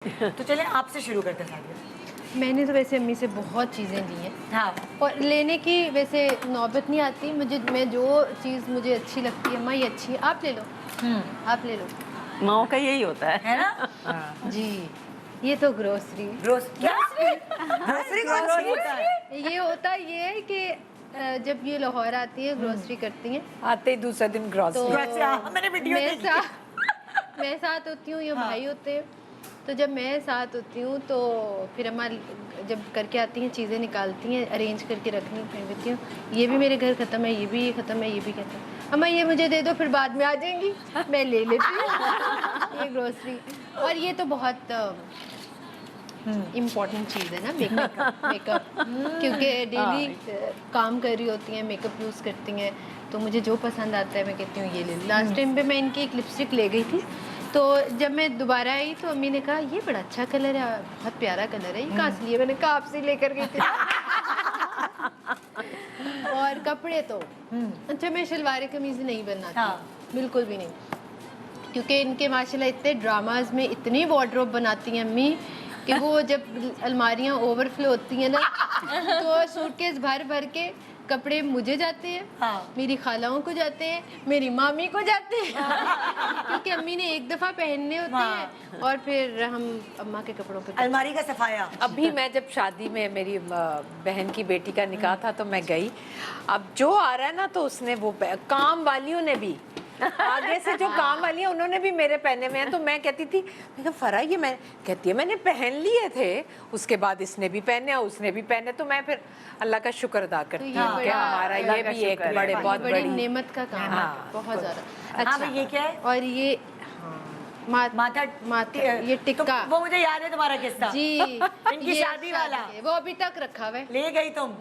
तो चले आपसे शुरू करते हैं सादिया। मैंने तो वैसे अम्मी से बहुत चीज़ें ली हैं। हाँ, और लेने की वैसे नौबत नहीं आती मैं जो चीज़ मुझे अच्छी लगती है, माँ ये अच्छी है आप ले लो, आप ले लो। माओ का यही होता है ना? जी ये तो ग्रोसरी ग्रोसरी कौन सी होता है? ये होता ये है कि जब ये लाहौर आती है ग्रोसरी करती हैं आते ही दूसरे दिन ग्रॉसरी। ग्रोसरी, हाँ, मैंने वीडियो देखी। मैं साथ होती हूँ, ये भाई होते हैं, तो जब मैं साथ होती हूँ तो फिर अम्मा जब करके आती हैं चीज़ें निकालती हैं, अरेंज करके रखनी फिर देती हूँ, ये भी मेरे घर ख़त्म है, ये भी ख़त्म है, ये भी ख़त्म है, अम्मा ये मुझे दे दो, फिर बाद में आ जाएंगी, मैं ले लेती हूँ ये ग्रोसरी। और ये तो बहुत इम्पॉर्टेंट चीज़ है ना, मेकअप क्योंकि डेली काम कर रही होती हैं, मेकअप यूज़ करती हैं, तो मुझे जो पसंद आता है मैं कहती हूँ ये ले। लास्ट टाइम पे मैं इनकी एक लिपस्टिक ले गई थी, तो जब मैं दोबारा आई तो अम्मी ने कहा ये बड़ा अच्छा कलर है, बहुत प्यारा कलर है, ये कहाँ से लिए? मैंने कहा आपसे लेकर गई थी। और कपड़े तो अच्छा मैं शलवार कमीज़ नहीं बनाती, बिल्कुल भी नहीं, क्योंकि इनके माशाल्लाह इतने ड्रामाज में इतनी वार्डरोब बनाती हैं अम्मी कि वो जब अलमारियाँ ओवरफ्लो होती हैं ना तो सूटकेस भर भर के कपड़े मुझे जाते हैं, मेरी खालाओं को जाते हैं, मेरी मामी को जाते हैं क्योंकि अम्मी ने एक दफ़ा पहनने होते हैं और फिर हम अम्मा के कपड़ों पे अलमारी का सफाया। अभी मैं जब शादी में मेरी बहन की बेटी का निकाह था तो मैं गई, अब जो आ रहा है ना तो उसने वो काम वालियों ने भी आगे से जो काम वाली है उन्होंने भी मेरे पहने हुए हैं, तो मैं कहती थी फरा ये मैं कहती है मैंने पहन लिए थे, उसके बाद इसने भी पहने और उसने भी पहने, तो मैं फिर अल्लाह का शुक्र अदा करती हूँ कि हमारा ये भी एक बड़े बहुत बड़ी नेमत का काम है, बहुत ज़्यादा। अच्छा ये क्या है? और ये माथा ये टिक्का, तो वो मुझे याद है तुम्हारा किस्सा जी इनकी ये शादी वाला, वो अभी तक रखा हुआ है। ले गई तुम?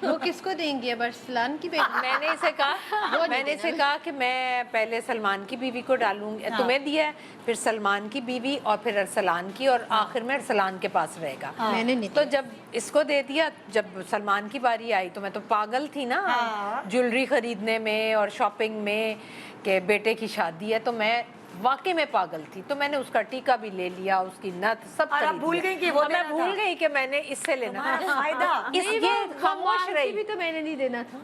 वो किसको देंगी अब? अरसलान की बेटी। मैंने इसे कहा कि मैं पहले सलमान की बीवी को डालूंगी, तुम्हें दिया है, फिर सलमान की बीवी और फिर अरसलान की, और आखिर में अरसलान के पास रहेगा। मैंने नहीं, तो जब इसको दे दिया, जब सलमान की बारी आई तो मैं तो पागल थी ना ज्वेलरी खरीदने में और शॉपिंग में कि बेटे की शादी है, तो मैं वाकई में पागल थी, तो मैंने उसका टीका भी ले लिया, उसकी नथ सब खरीद भूल गई कि वो मैं भूल गई कि मैंने इससे लेना था। ये खामोश रही भी तो मैंने नहीं देना था,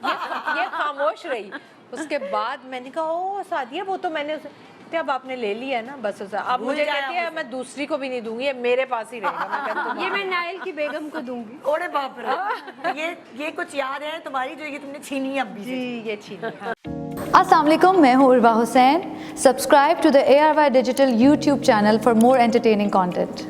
ये खामोश रही। उसके बाद मैंने कहा ओ सादिया वो तो मैंने अब आपने ले लिया ना, बस उसे अब मुझे कहती है मैं दूसरी को भी नहीं दूंगी, ये मेरे पास ही रहेगा। मैं कहती ये मैं नाइल की बेगम को दूंगी। ओरे बाप रे, ये कुछ याद है तुम्हारी जो ये तुमने छीनी है अभी से? जी ये छीनी। अस्सलाम वालेकुम, मैं हूँ Urwa Hussain. Subscribe to the ARY digital YouTube channel for more entertaining content.